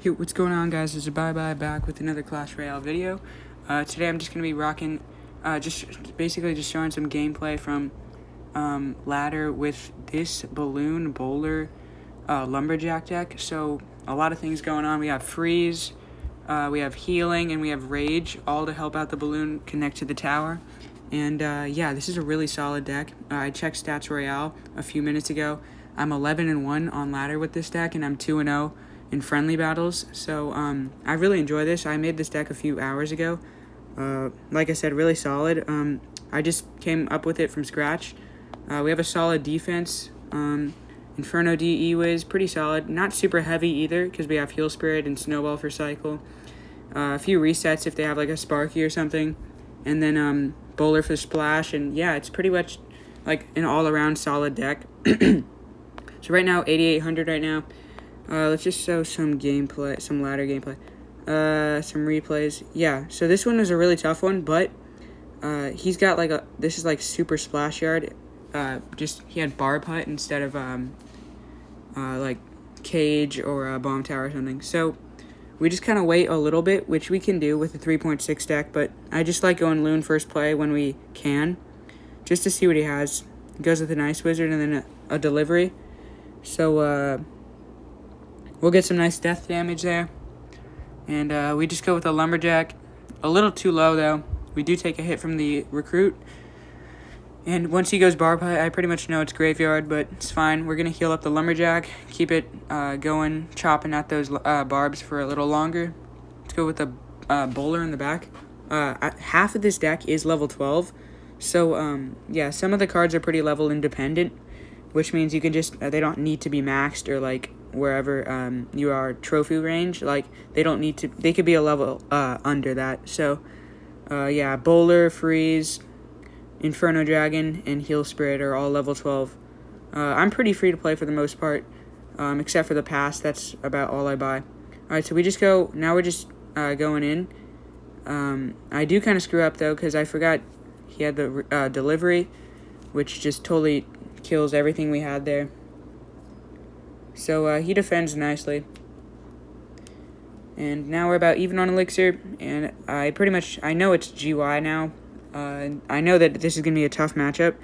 Hey, what's going on, guys? This is Bye back with another Clash Royale video. Today I'm just going to be rocking, just basically just showing some gameplay from ladder with this balloon bowler lumberjack deck. So a lot of things going on. We have freeze, we have healing, and we have rage, all to help out the balloon connect to the tower. And yeah, this is a really solid deck. I checked Stats Royale a few minutes ago. I'm 11-1 on ladder with this deck, and I'm 2-0 in friendly battles. So I really enjoy this. I made this deck a few hours ago. Like I said, really solid. I just came up with it from scratch. We have a solid defense. Inferno D E-Wiz, pretty solid. Not super heavy either, because we have Heal Spirit and Snowball for cycle. A few resets if they have like a Sparky or something. And then Bowler for Splash. And yeah, it's pretty much like an all-around solid deck. So right now, 8,800 right now. Let's just show some gameplay, some ladder gameplay. Some replays. Yeah, so this one was a really tough one, but he's got like this is like super splash yard. Just he had barb hut instead of like cage or bomb tower or something. So we just kind of wait a little bit, which we can do with the 3.6 deck, but I just like going Loon first play when we can, just to see what he has. He goes with an Ice Wizard and then a delivery. So we'll get some nice death damage there. And we just go with a lumberjack. A little too low, though. We do take a hit from the recruit. And once he goes barb hut, I pretty much know it's graveyard, but it's fine. We're going to heal up the lumberjack, keep it going, chopping at those barbs for a little longer. Let's go with the bowler in the back. Half of this deck is level 12. So, yeah, some of the cards are pretty level independent, which means you can just, they don't need to be maxed or like wherever you are trophy range. Like they don't need to, they could be a level under that. So yeah, bowler, freeze, inferno dragon, and heal spirit are all level 12. I'm pretty free to play for the most part, except for the pass. That's about all I buy. All right, so we just go, now we're just going in. I do kind of screw up though, because I forgot he had the delivery, which just totally kills everything we had there. So he defends nicely. And now we're about even on elixir, and I know it's GY now. I know that this is going to be a tough matchup.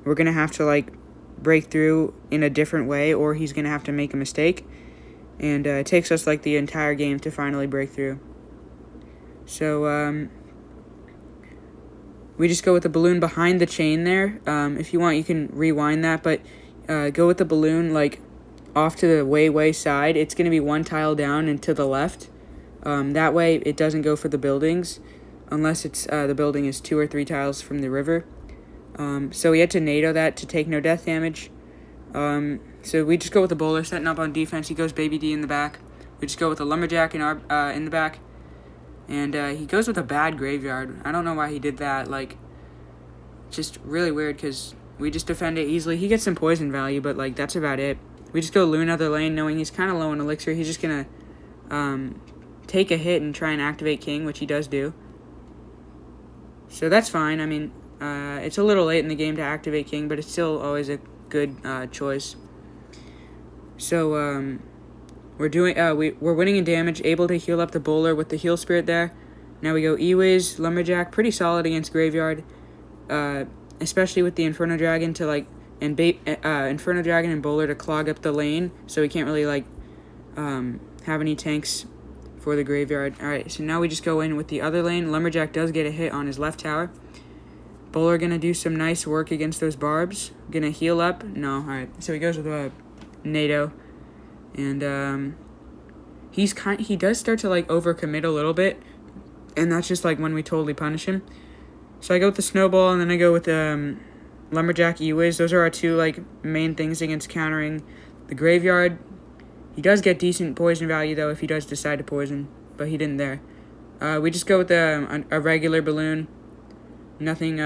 We're going to have to like break through in a different way, or he's going to have to make a mistake. And it takes us like the entire game to finally break through. So we just go with the balloon behind the chain there. If you want, you can rewind that, but go with the balloon like off to the way side. It's going to be one tile down and to the left. That way it doesn't go for the buildings unless it's the building is 2 or 3 tiles from the river. So we had to NATO that to take no death damage. So we just go with the bowler setting up on defense. He goes Baby D in the back. We just go with the lumberjack in the back. And he goes with a bad graveyard. I don't know why he did that. Like, just really weird because we just defend it easily. He gets some poison value, but like that's about it. We just go Loon other lane, knowing he's kind of low on elixir. He's just going to take a hit and try and activate King, which he does do. So that's fine. I mean, it's a little late in the game to activate King, but it's still always a good choice. So we're winning in damage, able to heal up the bowler with the heal spirit there. Now we go E-Wiz, lumberjack, pretty solid against graveyard, especially with the Inferno Dragon to like, and Inferno Dragon and bowler to clog up the lane, so we can't really like have any tanks for the graveyard. All right, so now we just go in with the other lane. Lumberjack does get a hit on his left tower. Bowler gonna do some nice work against those barbs. Gonna heal up. No, all right. So he goes with a NATO, and he does start to like overcommit a little bit, and that's just like when we totally punish him. So I go with the snowball, and then I go with lumberjack E-Wiz. Those are our two like main things against countering the graveyard. He does get decent poison value though if he does decide to poison, but he didn't there. We just go with a regular balloon. Nothing,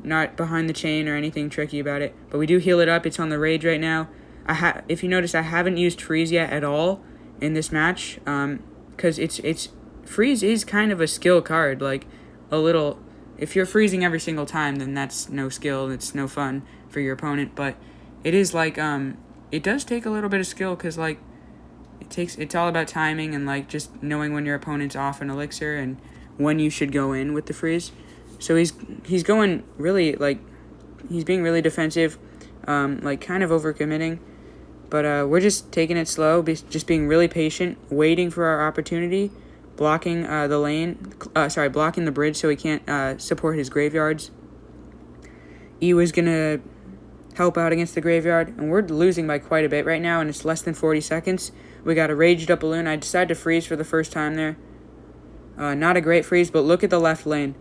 not behind the chain or anything tricky about it. But we do heal it up. It's on the rage right now. If you notice, I haven't used freeze yet at all in this match, because it's freeze is kind of a skill card, like a little. If you're freezing every single time, then that's no skill. It's no fun for your opponent. But it is like it does take a little bit of skill, because like It's all about timing and like just knowing when your opponent's off an elixir and when you should go in with the freeze. So he's going really like he's being really defensive, like kind of overcommitting. But we're just taking it slow, just being really patient, waiting for our opportunity, blocking the lane, blocking the bridge so he can't support his graveyards. E was going to help out against the graveyard, and we're losing by quite a bit right now, and it's less than 40 seconds. We got a raged up balloon. I decided to freeze for the first time there. Not a great freeze, but look at the left lane.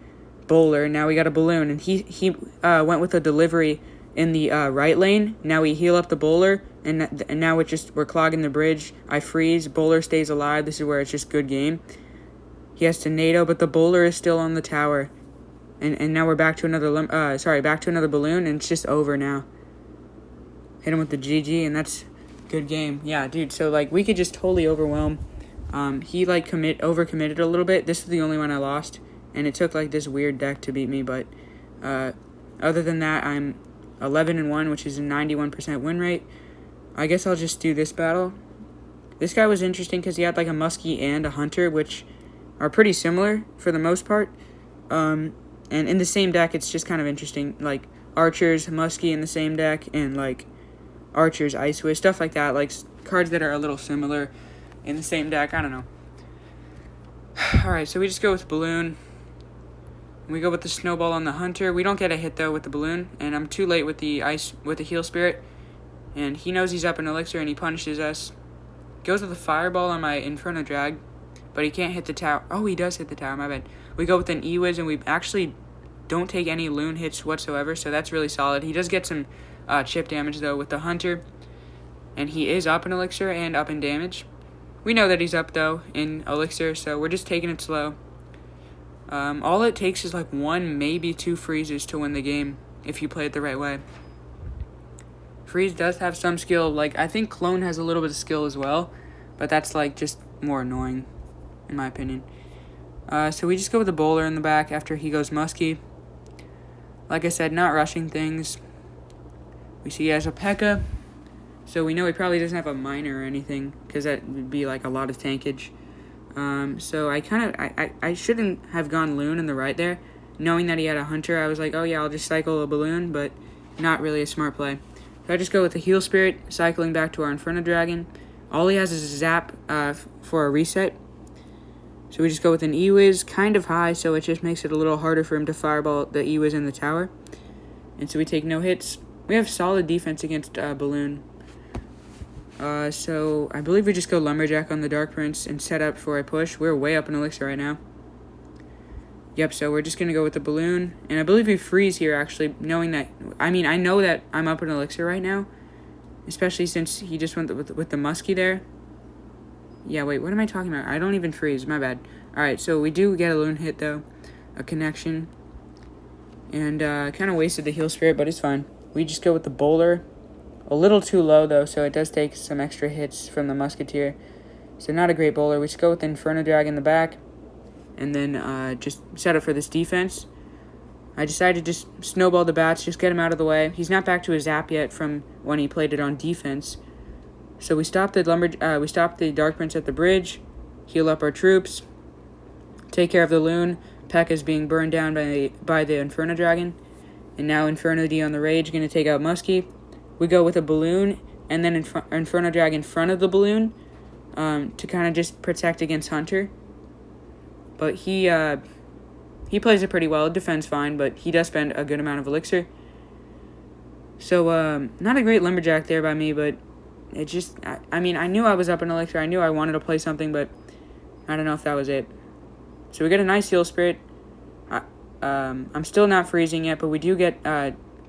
Bowler, now we got a balloon, and he went with a delivery in the right lane. Now we heal up the bowler, and now we're clogging the bridge. I freeze, bowler stays alive. This is where it's just good game. He has tornado, but the bowler is still on the tower, and now we're back to another back to another balloon, and it's just over now. Hit him with the GG, and that's good game. Yeah, dude. So like we could just totally overwhelm. He like overcommitted a little bit. This is the only one I lost, and it took like this weird deck to beat me. But other than that, I'm 11-1, which is a 91% win rate. I guess I'll just do this battle. This guy was interesting because he had like a muskie and a hunter, which are pretty similar for the most part. And in the same deck, it's just kind of interesting. Like archers, muskie in the same deck, and like archers, ice wish, stuff like that. Like cards that are a little similar in the same deck. I don't know. Alright, so we just go with balloon. We go with the snowball on the hunter. We don't get a hit though with the balloon, and I'm too late with the heal spirit. And he knows he's up an elixir and he punishes us. Goes with the fireball on my Inferno Drag, but he can't hit the tower. Oh, he does hit the tower, my bad. We go with an E-Wiz, and we actually don't take any Loon hits whatsoever, so that's really solid. He does get some chip damage though with the hunter, and he is up an elixir and up in damage. We know that he's up though in elixir, so we're just taking it slow. All it takes is like 1, maybe 2 freezes to win the game if you play it the right way. Freeze does have some skill. Like I think Clone has a little bit of skill as well, but that's like just more annoying in my opinion. So we just go with the bowler in the back after he goes musky. Like I said, not rushing things. We see he has a P.E.K.K.A, so we know he probably doesn't have a miner or anything, because that would be like a lot of tankage. So I shouldn't have gone Loon in the right there. Knowing that he had a hunter, I was like, oh yeah, I'll just cycle a balloon, but not really a smart play. So I just go with the heal spirit, cycling back to our Inferno Dragon. All he has is a zap for a reset. So we just go with an E-Wiz, kind of high, so it just makes it a little harder for him to fireball the E-Wiz in the tower. And so we take no hits. We have solid defense against Balloon. So I believe we just go Lumberjack on the Dark Prince and set up for a push. We're way up in elixir right now. Yep, so we're just going to go with the Balloon. And I believe we freeze here, actually, knowing that... I mean, I know that I'm up in elixir right now, especially since he just went with the muskie there. Yeah, wait, what am I talking about? I don't even freeze, my bad. Alright, so we do get a Loon hit, though. A connection. And kind of wasted the heal spirit, but it's fine. We just go with the bowler. A little too low, though, so it does take some extra hits from the musketeer. So not a great bowler. We just go with the Inferno Drag in the back. And then just set up for this defense. I decided to just snowball the bats, just get him out of the way. He's not back to his zap yet from when he played it on defense. So we stopped the Dark Prince at the bridge, heal up our troops, take care of the Loon. P.E.K.K.A is being burned down by the Inferno Dragon. And now Inferno D on the Rage, going to take out Muskie. We go with a balloon, and then Inferno Dragon in front of the balloon to kind of just protect against Hunter. But he plays it pretty well. It defends fine, but he does spend a good amount of elixir. So not a great Lumberjack there by me, but it just... I mean, I knew I was up in elixir. I knew I wanted to play something, but I don't know if that was it. So we get a nice heal spirit. I'm still not freezing yet, but we do get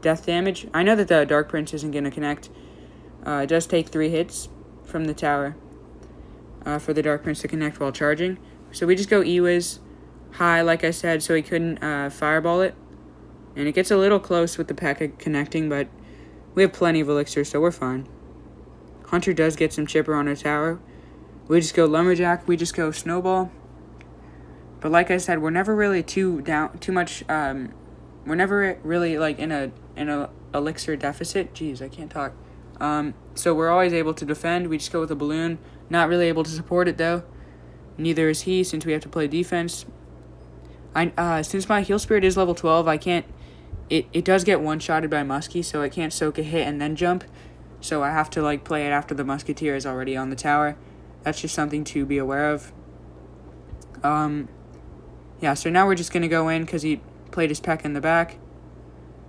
death damage. I know that the Dark Prince isn't going to connect. It does take 3 hits from the tower for the Dark Prince to connect while charging. So we just go E-Wiz high, like I said, so he couldn't fireball it. And it gets a little close with the P.E.K.K.A connecting, but we have plenty of elixir, so we're fine. Hunter does get some chipper on our tower. We just go Lumberjack, we just go Snowball. But like I said, we're never really we're never really like in a elixir deficit. Jeez, I can't talk. So we're always able to defend. We just go with a balloon. Not really able to support it, though. Neither is he, since we have to play defense. Since my heal spirit is level 12, I can't... It does get one-shotted by Muskie, so it can't soak a hit and then jump. So I have to, like, play it after the Musketeer is already on the tower. That's just something to be aware of. Yeah, so now we're just going to go in because he played his peck in the back.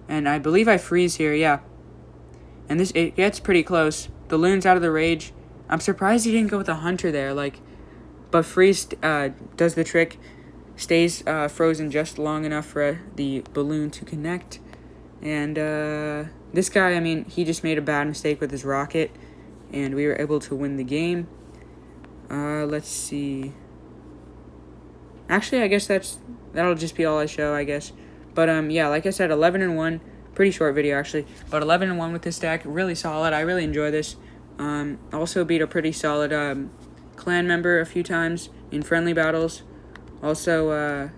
And I believe I freeze here, yeah. And it gets pretty close. The Loon's out of the rage. I'm surprised he didn't go with the Hunter there, like... But freeze does the trick. Stays frozen just long enough for the balloon to connect. And this guy, I mean, he just made a bad mistake with his rocket. And we were able to win the game. Let's see. Actually, I guess that'll just be all I show, I guess. But yeah, like I said, 11-1. Pretty short video, actually. But 11-1 with this deck. Really solid. I really enjoy this. Also beat a pretty solid clan member a few times in friendly battles. Also,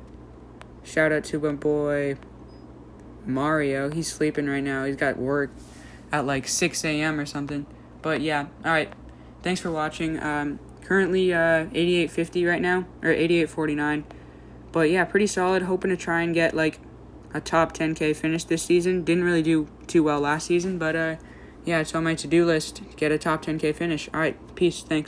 shout out to my boy Mario. He's sleeping right now. He's got work at like 6 a.m. or something. But yeah, alright. Thanks for watching. Currently 88.50 right now, or 88.49. But yeah, pretty solid. Hoping to try and get like a top 10K finish this season. Didn't really do too well last season, but yeah, it's on my to-do list to get a top 10K finish. Alright, peace. Thanks.